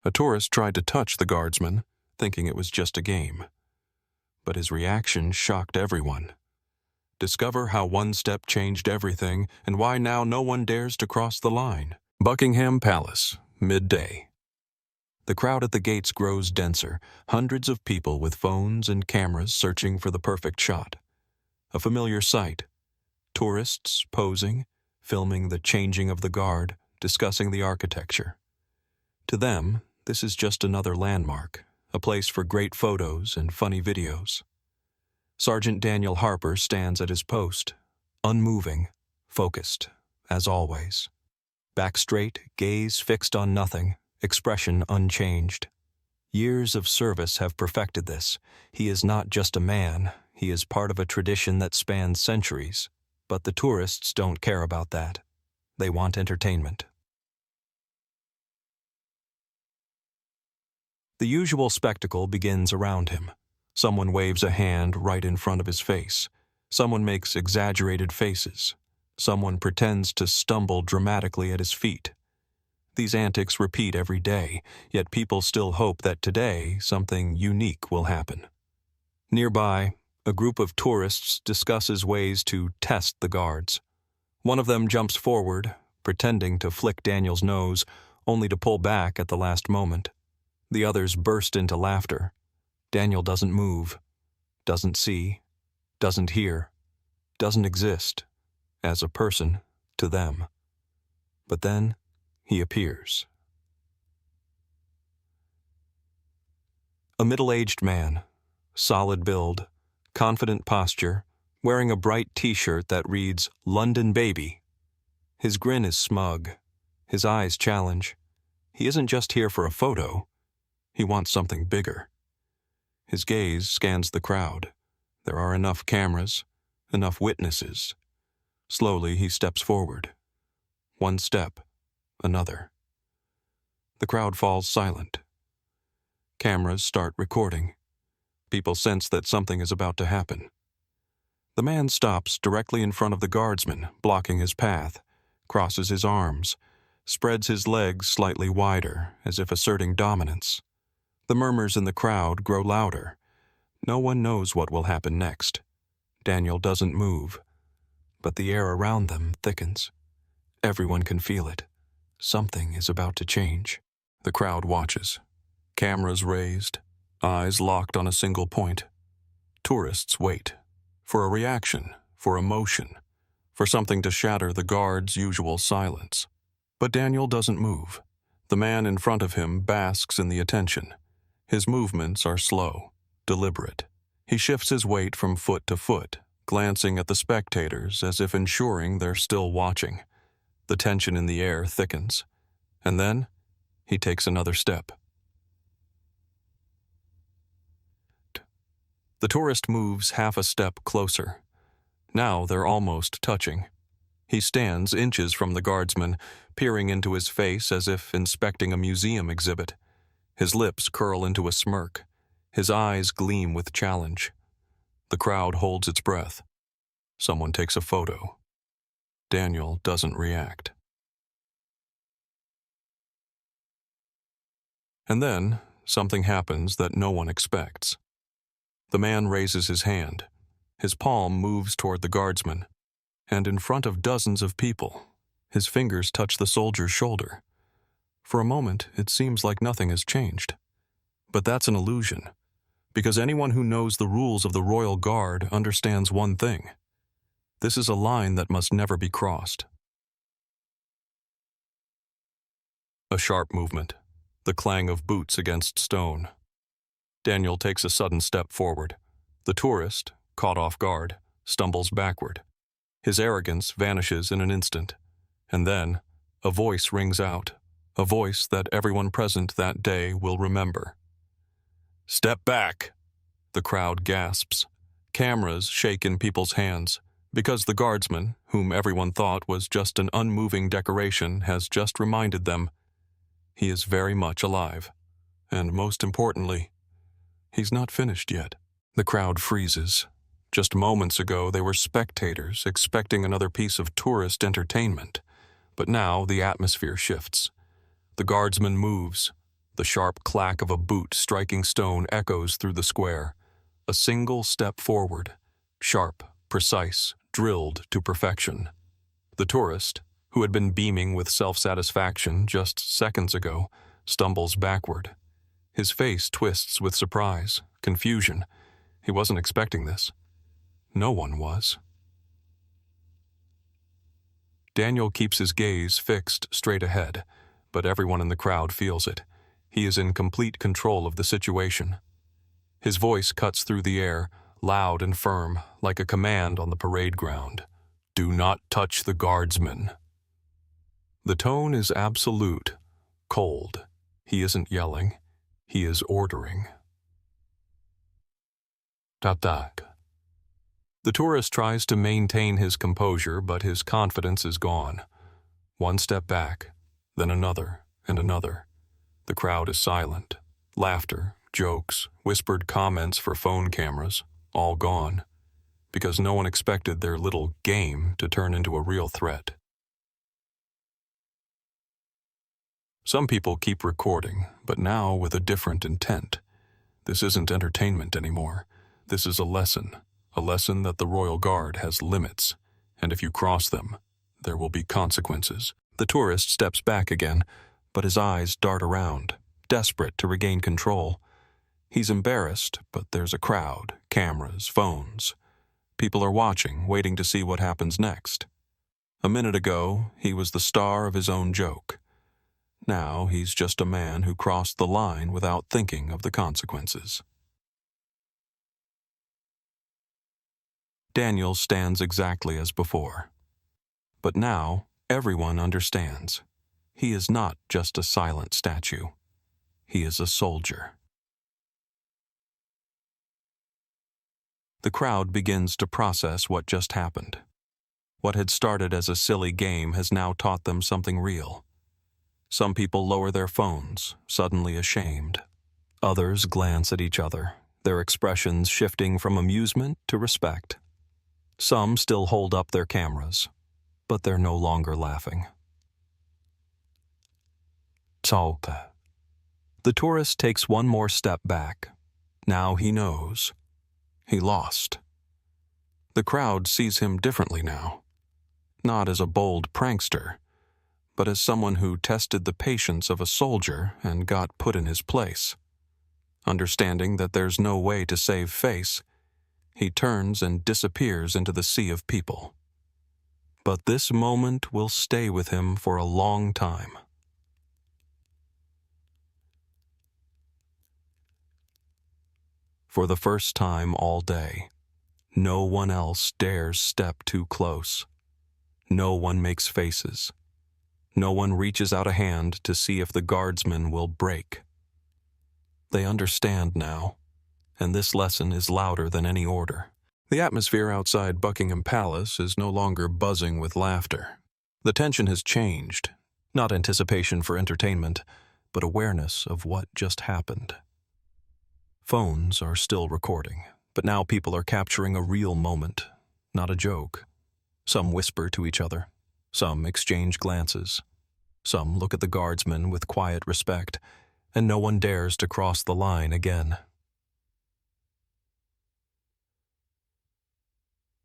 A tourist tried to touch the guardsman, thinking it was just a game. But his reaction shocked everyone. Discover how one step changed everything and why now no one dares to cross the line. Buckingham Palace, midday. The crowd at the gates grows denser, hundreds of people with phones and cameras searching for the perfect shot. A familiar sight. Tourists posing, filming the changing of the guard, discussing the architecture. To them, this is just another landmark, a place for great photos and funny videos. Sergeant Daniel Harper stands at his post, unmoving, focused, as always. Back straight, gaze fixed on nothing, expression unchanged. Years of service have perfected this. He is not just a man, he is part of a tradition that spans centuries. But the tourists don't care about that. They want entertainment. The usual spectacle begins around him. Someone waves a hand right in front of his face. Someone makes exaggerated faces. Someone pretends to stumble dramatically at his feet. These antics repeat every day, yet people still hope that today something unique will happen. Nearby, a group of tourists discusses ways to test the guards. One of them jumps forward, pretending to flick Daniel's nose, only to pull back at the last moment. The others burst into laughter. Daniel doesn't move, doesn't see, doesn't hear, doesn't exist, as a person, to them. But then, he appears. A middle-aged man, solid build, confident posture, wearing a bright t-shirt that reads, "London Baby." His grin is smug, his eyes challenge. He isn't just here for a photo, he wants something bigger. His gaze scans the crowd. There are enough cameras, enough witnesses. Slowly he steps forward. One step, another. The crowd falls silent. Cameras start recording. People sense that something is about to happen. The man stops directly in front of the guardsman, blocking his path, crosses his arms, spreads his legs slightly wider, as if asserting dominance. The murmurs in the crowd grow louder. No one knows what will happen next. Daniel doesn't move, but the air around them thickens. Everyone can feel it. Something is about to change. The crowd watches. Cameras raised, eyes locked on a single point. Tourists wait. For a reaction, for emotion, for something to shatter the guard's usual silence. But Daniel doesn't move. The man in front of him basks in the attention. His movements are slow, deliberate. He shifts his weight from foot to foot, glancing at the spectators as if ensuring they're still watching. The tension in the air thickens. And then, he takes another step. The tourist moves half a step closer. Now they're almost touching. He stands inches from the guardsman, peering into his face as if inspecting a museum exhibit. His lips curl into a smirk. His eyes gleam with challenge. The crowd holds its breath. Someone takes a photo. Daniel doesn't react. And then, something happens that no one expects. The man raises his hand. His palm moves toward the guardsman, and in front of dozens of people, his fingers touch the soldier's shoulder. For a moment, it seems like nothing has changed. But that's an illusion, because anyone who knows the rules of the Royal Guard understands one thing. This is a line that must never be crossed. A sharp movement, the clang of boots against stone. Daniel takes a sudden step forward. The tourist, caught off guard, stumbles backward. His arrogance vanishes in an instant. And then, a voice rings out, a voice that everyone present that day will remember. "Step back!" The crowd gasps. Cameras shake in people's hands, because the guardsman, whom everyone thought was just an unmoving decoration, has just reminded them he is very much alive. And most importantly, he's not finished yet. The crowd freezes. Just moments ago, they were spectators expecting another piece of tourist entertainment. But now the atmosphere shifts. The guardsman moves. The sharp clack of a boot striking stone echoes through the square. A single step forward, sharp, precise, drilled to perfection. The tourist, who had been beaming with self-satisfaction just seconds ago, stumbles backward. His face twists with surprise, confusion. He wasn't expecting this. No one was. Daniel keeps his gaze fixed straight ahead, but everyone in the crowd feels it. He is in complete control of the situation. His voice cuts through the air, loud and firm, like a command on the parade ground. Do not touch the guardsman. The tone is absolute, cold. He isn't yelling. He is ordering. Tatak. The tourist tries to maintain his composure, but his confidence is gone. One step back, then another and another. The crowd is silent. Laughter, jokes, whispered comments for phone cameras, all gone, because no one expected their little game to turn into a real threat. Some people keep recording, but now with a different intent. This isn't entertainment anymore. This is a lesson that the Royal Guard has limits, and if you cross them, there will be consequences. The tourist steps back again, but his eyes dart around, desperate to regain control. He's embarrassed, but there's a crowd, cameras, phones. People are watching, waiting to see what happens next. A minute ago, he was the star of his own joke. Now he's just a man who crossed the line without thinking of the consequences. Daniel stands exactly as before. But now, everyone understands. He is not just a silent statue. He is a soldier. The crowd begins to process what just happened. What had started as a silly game has now taught them something real. Some people lower their phones, suddenly ashamed. Others glance at each other, their expressions shifting from amusement to respect. Some still hold up their cameras, but they're no longer laughing. Tsalka. The tourist takes one more step back. Now he knows. He lost. The crowd sees him differently now. Not as a bold prankster, but as someone who tested the patience of a soldier and got put in his place. Understanding that there's no way to save face, he turns and disappears into the sea of people. But this moment will stay with him for a long time. For the first time all day, no one else dares step too close. No one makes faces. No one reaches out a hand to see if the guardsman will break. They understand now, and this lesson is louder than any order. The atmosphere outside Buckingham Palace is no longer buzzing with laughter. The tension has changed, not anticipation for entertainment, but awareness of what just happened. Phones are still recording, but now people are capturing a real moment, not a joke. Some whisper to each other. Some exchange glances. Some look at the guardsman with quiet respect, and no one dares to cross the line again.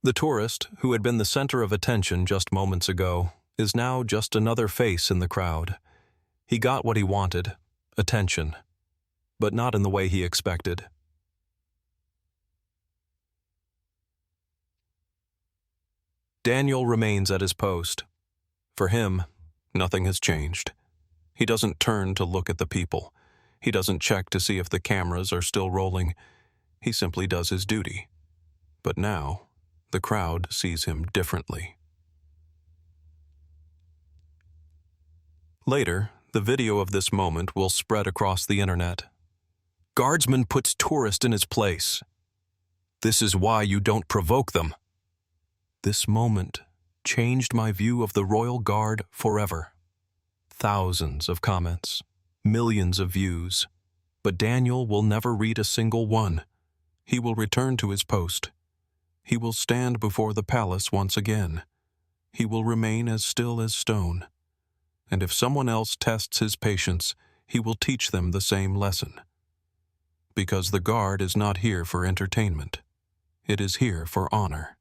The tourist, who had been the center of attention just moments ago, is now just another face in the crowd. He got what he wanted, attention, but not in the way he expected. Daniel remains at his post. For him, nothing has changed. He doesn't turn to look at the people. He doesn't check to see if the cameras are still rolling. He simply does his duty. But now, the crowd sees him differently. Later, the video of this moment will spread across the internet. Guardsman puts tourist in his place. This is why you don't provoke them. This moment changed my view of the Royal Guard forever. Thousands of comments, millions of views, but Daniel will never read a single one. He will return to his post. He will stand before the palace once again. He will remain as still as stone. And if someone else tests his patience, he will teach them the same lesson. Because the guard is not here for entertainment. It is here for honor.